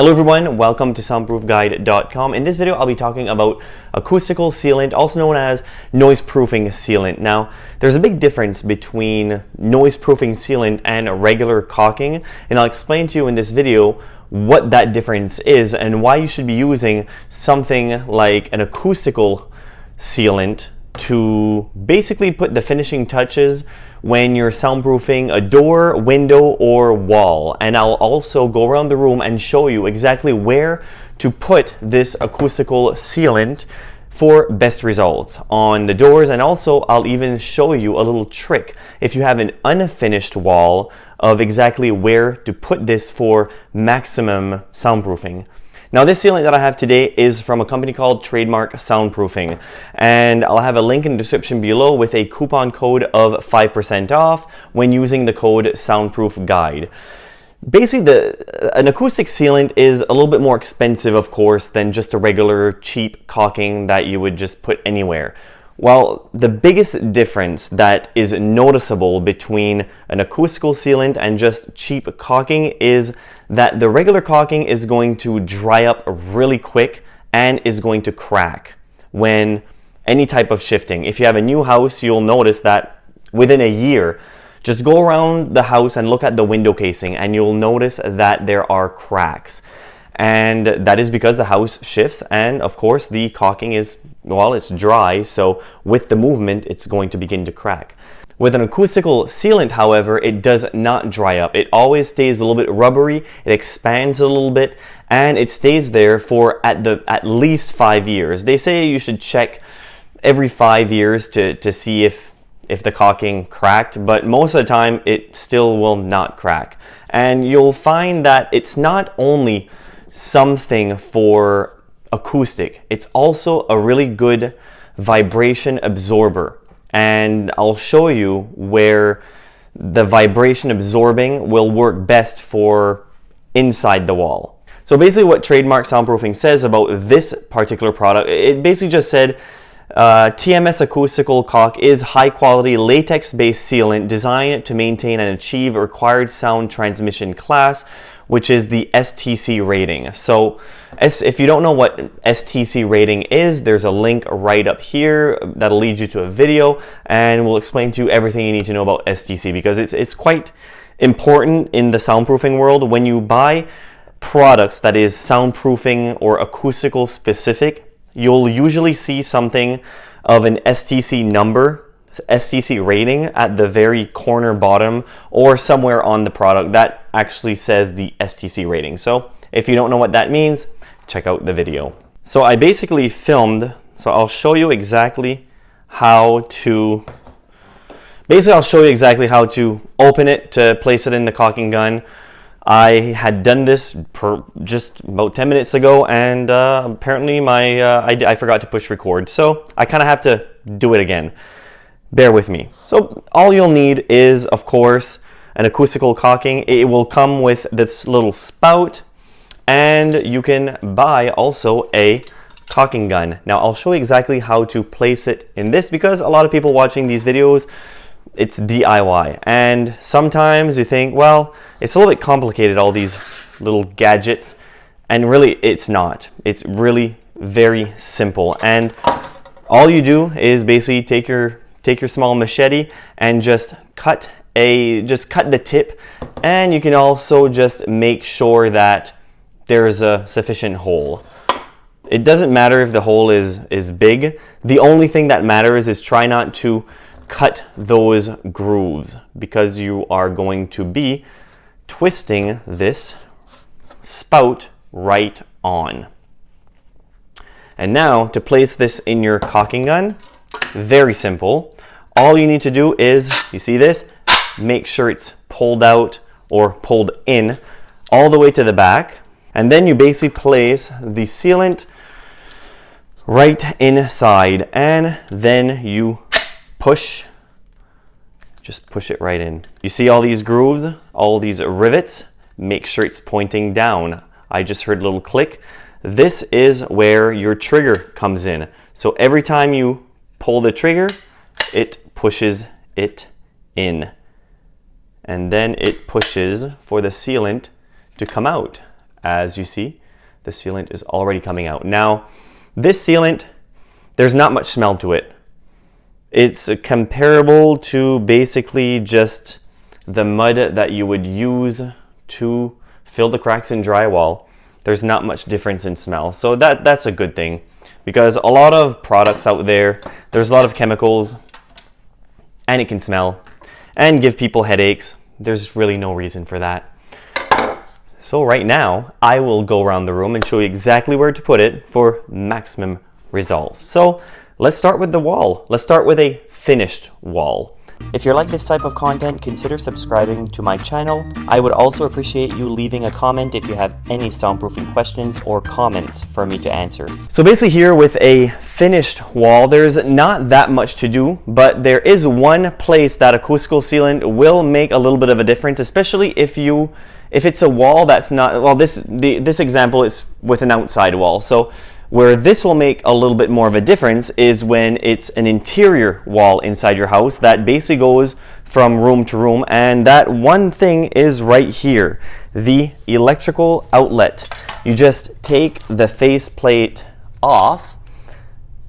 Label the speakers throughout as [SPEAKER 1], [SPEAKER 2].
[SPEAKER 1] Hello everyone, welcome to soundproofguide.com. In this video, I'll be talking about acoustical sealant, also known as noise-proofing sealant. Now, there's a big difference between noise-proofing sealant and regular caulking, and I'll explain to you in this video what that difference is and why you should be using something like an acoustical sealant to basically put the finishing touches when you're soundproofing a door, window, or wall. And I'll also go around the room and show you exactly where to put this acoustical sealant for best results on the doors. And also I'll even show you a little trick if you have an unfinished wall of exactly where to put this for maximum soundproofing. Now, this sealant that I have today is from a company called Trademark Soundproofing, and I'll have a link in the description below with a coupon code of 5% off when using the code SoundproofGuide. Basically, an acoustic sealant is a little bit more expensive, of course, than just a regular cheap caulking that you would just put anywhere. Well, the biggest difference that is noticeable between an acoustical sealant and just cheap caulking is that the regular caulking is going to dry up really quick and is going to crack when any type of shifting. If you have a new house, you'll notice that within a year, just go around the house and look at the window casing and you'll notice that there are cracks. And that is because the house shifts, and of course the caulking is, well, it's dry, so with the movement it's going to begin to crack. With an acoustical sealant, however, it does not dry up. It always stays a little bit rubbery, it expands a little bit, and it stays there for at least 5 years. They say you should check every 5 years to see if the caulking cracked, but most of the time it still will not crack. And you'll find that it's not only something for acoustic, it's also a really good vibration absorber. And I'll show you where the vibration absorbing will work best for inside the wall. So basically what Trademark Soundproofing says about this particular product, it basically just said TMS acoustical caulk is high quality latex based sealant designed to maintain and achieve a required sound transmission class, which is the STC rating. So if you don't know what STC rating is, there's a link right up here that'll lead you to a video, and we'll explain to you everything you need to know about STC, because it's quite important in the soundproofing world. When you buy products that is soundproofing or acoustical specific, you'll usually see something of an STC number, STC rating at the very corner bottom or somewhere on the product that actually says the STC rating. So if you don't know what that means, check out the video. So I basically filmed, so I'll show you exactly how to open it to place it in the caulking gun. I had done this just about 10 minutes ago, and apparently I forgot to push record, so I kind of have to do it again. Bear with me. So all you'll need is, of course, an acoustical caulking. It will come with this little spout, and you can buy also a caulking gun. Now I'll show you exactly how to place it in this, because a lot of people watching these videos, it's DIY, and sometimes you think, well, it's a little bit complicated, all these little gadgets, and really it's not. It's really very simple, and all you do is basically take your small machete and just cut the tip, and you can also just make sure that there's a sufficient hole. It doesn't matter if the hole is big. The only thing that matters is try not to cut those grooves, because you are going to be twisting this spout right on. And now to place this in your caulking gun, very simple. All you need to do is, you see this, make sure it's pulled out or pulled in all the way to the back, and then you basically place the sealant right inside, and then you just push it right in. You see all these grooves, all these rivets? Make sure it's pointing down. I just heard a little click. This is where your trigger comes in. So every time you pull the trigger, it pushes it in. And then it pushes for the sealant to come out. as you see, the sealant is already coming out. Now, this sealant, there's not much smell to it. It's comparable to basically just the mud that you would use to fill the cracks in drywall. There's not much difference in smell, so that's a good thing, because a lot of products out there, there's a lot of chemicals and it can smell and give people headaches. There's really no reason for that. So right now I will go around the room and show you exactly where to put it for maximum results. So let's start with the wall. Let's start with a finished wall. If you like this type of content, consider subscribing to my channel. I would also appreciate you leaving a comment if you have any soundproofing questions or comments for me to answer. So basically here with a finished wall, there's not that much to do, but there is one place that acoustical sealant will make a little bit of a difference, especially if it's a wall that's not, well, this example is with an outside wall. So where this will make a little bit more of a difference is when it's an interior wall inside your house that basically goes from room to room, and that one thing is right here, the electrical outlet. You just take the faceplate off,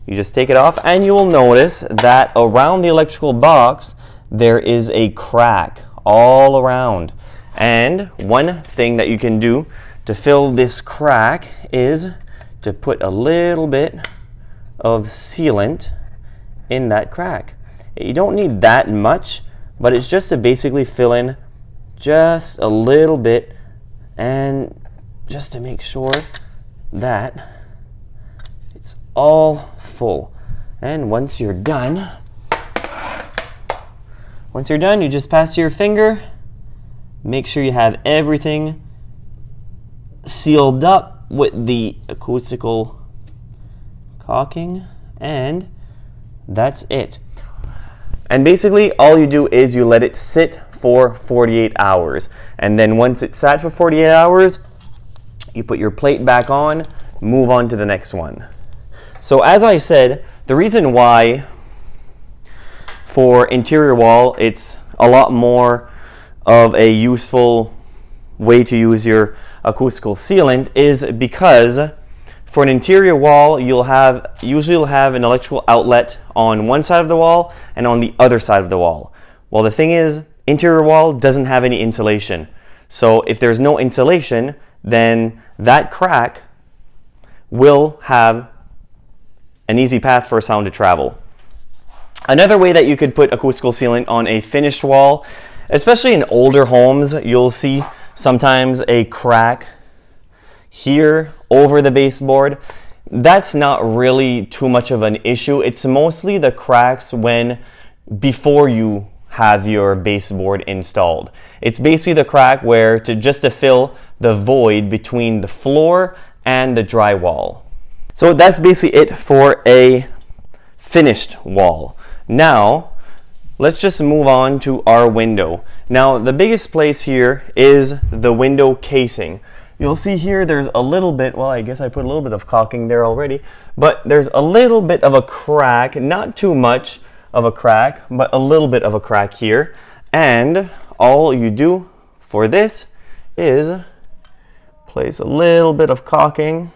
[SPEAKER 1] you just take it off, and you will notice that around the electrical box there is a crack all around. And one thing that you can do to fill this crack is to put a little bit of sealant in that crack. You don't need that much, but it's just to basically fill in just a little bit, and just to make sure that it's all full. And once you're done, you just pass your finger, make sure you have everything sealed up with the acoustical caulking, and that's it. And basically all you do is you let it sit for 48 hours, and then once it's sat for 48 hours, you put your plate back on, move on to the next one. So as I said, the reason why for interior wall it's a lot more of a useful way to use your acoustical sealant is because for an interior wall you'll usually have an electrical outlet on one side of the wall and on the other side of the wall. Well, the thing is, interior wall doesn't have any insulation, so if there's no insulation, then that crack will have an easy path for sound to travel. Another way that you could put acoustical sealant on a finished wall, especially in older homes, you'll see sometimes a crack here over the baseboard. That's not really too much of an issue. It's mostly the cracks before you have your baseboard installed. It's basically the crack where just to fill the void between the floor and the drywall. So that's basically it for a finished wall. Now let's just move on to our window. Now the biggest place here is the window casing. You'll see here there's a little bit, well, I guess I put a little bit of caulking there already, but there's a little bit of a crack, not too much of a crack, but a little bit of a crack here. And all you do for this is place a little bit of caulking .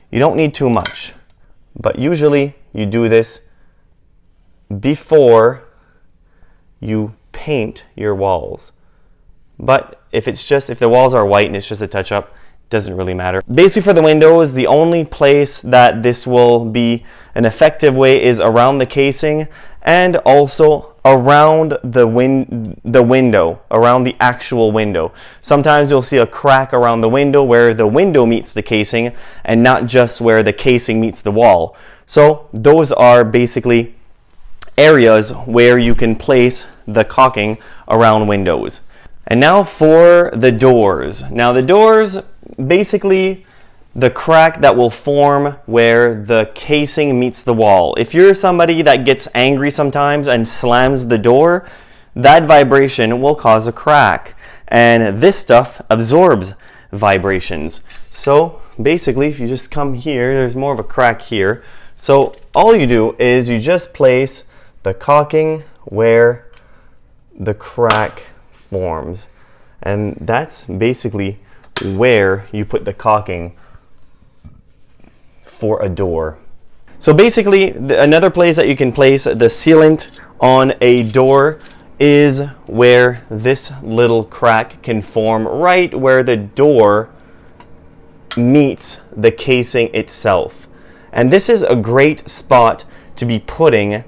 [SPEAKER 1] You don't need too much, but usually you do this before you paint your walls. But if the walls are white and it's just a touch-up, it doesn't really matter. Basically for the windows, the only place that this will be an effective way is around the casing, and also around the window, around the actual window. Sometimes you'll see a crack around the window where the window meets the casing and not just where the casing meets the wall. So those are basically areas where you can place the caulking around windows. And now for the doors. Now the doors, basically the crack that will form where the casing meets the wall. If you're somebody that gets angry sometimes and slams the door, that vibration will cause a crack. And this stuff absorbs vibrations. So basically, if you just come here, there's more of a crack here. So all you do is you just place the caulking where the crack forms. And that's basically where you put the caulking for a door. So basically, another place that you can place the sealant on a door is where this little crack can form right where the door meets the casing itself. And this is a great spot to be putting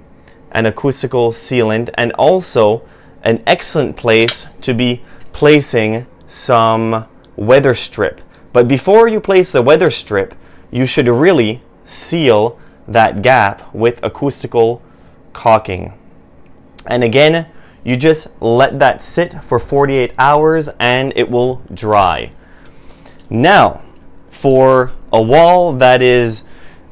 [SPEAKER 1] an acoustical sealant, and also an excellent place to be placing some weather strip. But before you place the weather strip, you should really seal that gap with acoustical caulking. And again, you just let that sit for 48 hours and it will dry. Now, for a wall that is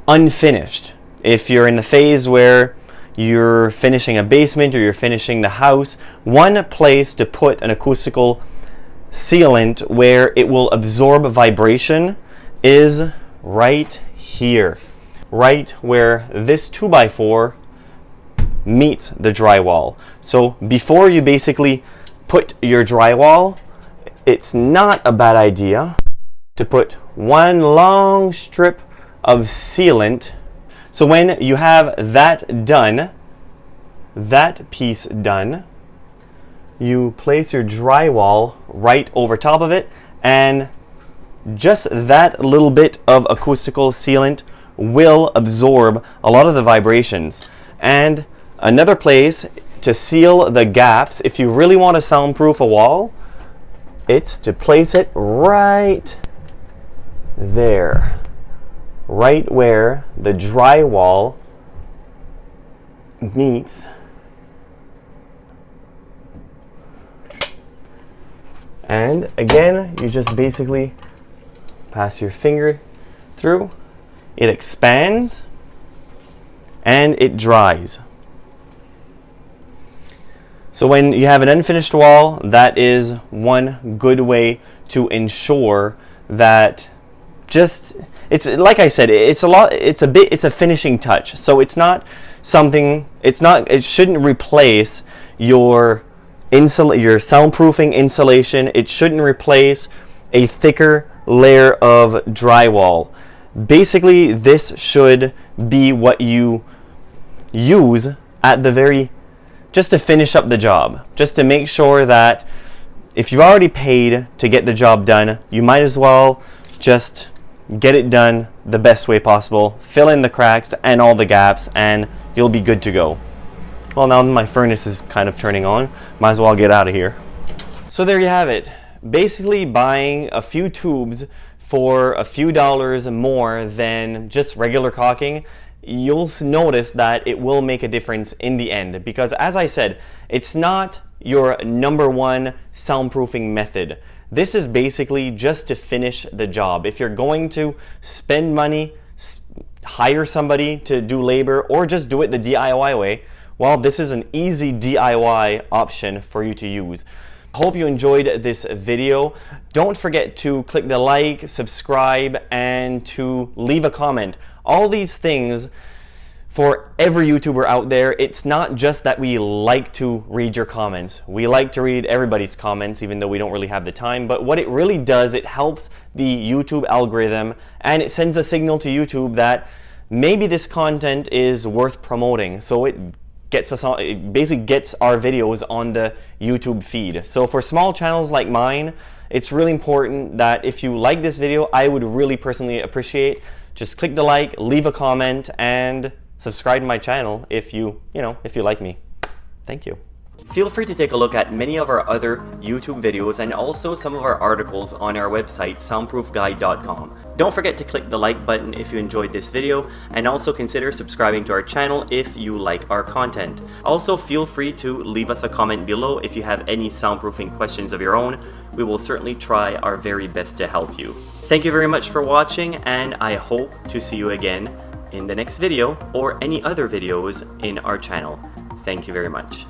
[SPEAKER 1] unfinished, if you're in the phase where you're finishing a basement or you're finishing the house, one place to put an acoustical sealant where it will absorb vibration is right here, right where this 2x4 meets the drywall. So before you basically put your drywall, it's not a bad idea to put one long strip of sealant. So when you have that done, that piece done, you place your drywall right over top of it, and just that little bit of acoustical sealant will absorb a lot of the vibrations. And another place to seal the gaps, if you really want to soundproof a wall, it's to place it right there, right where the drywall meets. And again, you just basically pass your finger through, it expands, and it dries. So when you have an unfinished wall, that is one good way to ensure that it's like I said, it's a finishing touch. So it shouldn't replace your soundproofing insulation. It shouldn't replace a thicker layer of drywall. Basically, this should be what you use at the just to finish up the job, just to make sure that if you've already paid to get the job done, you might as well just get it done the best way possible, fill in the cracks and all the gaps, and you'll be good to go. Well, now my furnace is kind of turning on, might as well get out of here. So there you have it. Basically, buying a few tubes for a few dollars more than just regular caulking, you'll notice that it will make a difference in the end, because as I said, it's not your #1 soundproofing method. This is basically just to finish the job. If you're going to spend money, hire somebody to do labor, or just do it the DIY way, well, this is an easy DIY option for you to use. I hope you enjoyed this video. Don't forget to click the like, subscribe, and to leave a comment. All these things, for every YouTuber out there, it's not just that we like to read your comments. We like to read everybody's comments, even though we don't really have the time. But what it really does, it helps the YouTube algorithm, and it sends a signal to YouTube that maybe this content is worth promoting. So it gets us on, it basically gets our videos on the YouTube feed. So for small channels like mine, it's really important that if you like this video, I would really personally appreciate, just click the like, leave a comment, and subscribe to my channel if you like me. Thank you. Feel free to take a look at many of our other YouTube videos and also some of our articles on our website, soundproofguide.com. Don't forget to click the like button if you enjoyed this video, and also consider subscribing to our channel if you like our content. Also, feel free to leave us a comment below if you have any soundproofing questions of your own. We will certainly try our very best to help you. Thank you very much for watching, and I hope to see you again in the next video or any other videos in our channel. Thank you very much.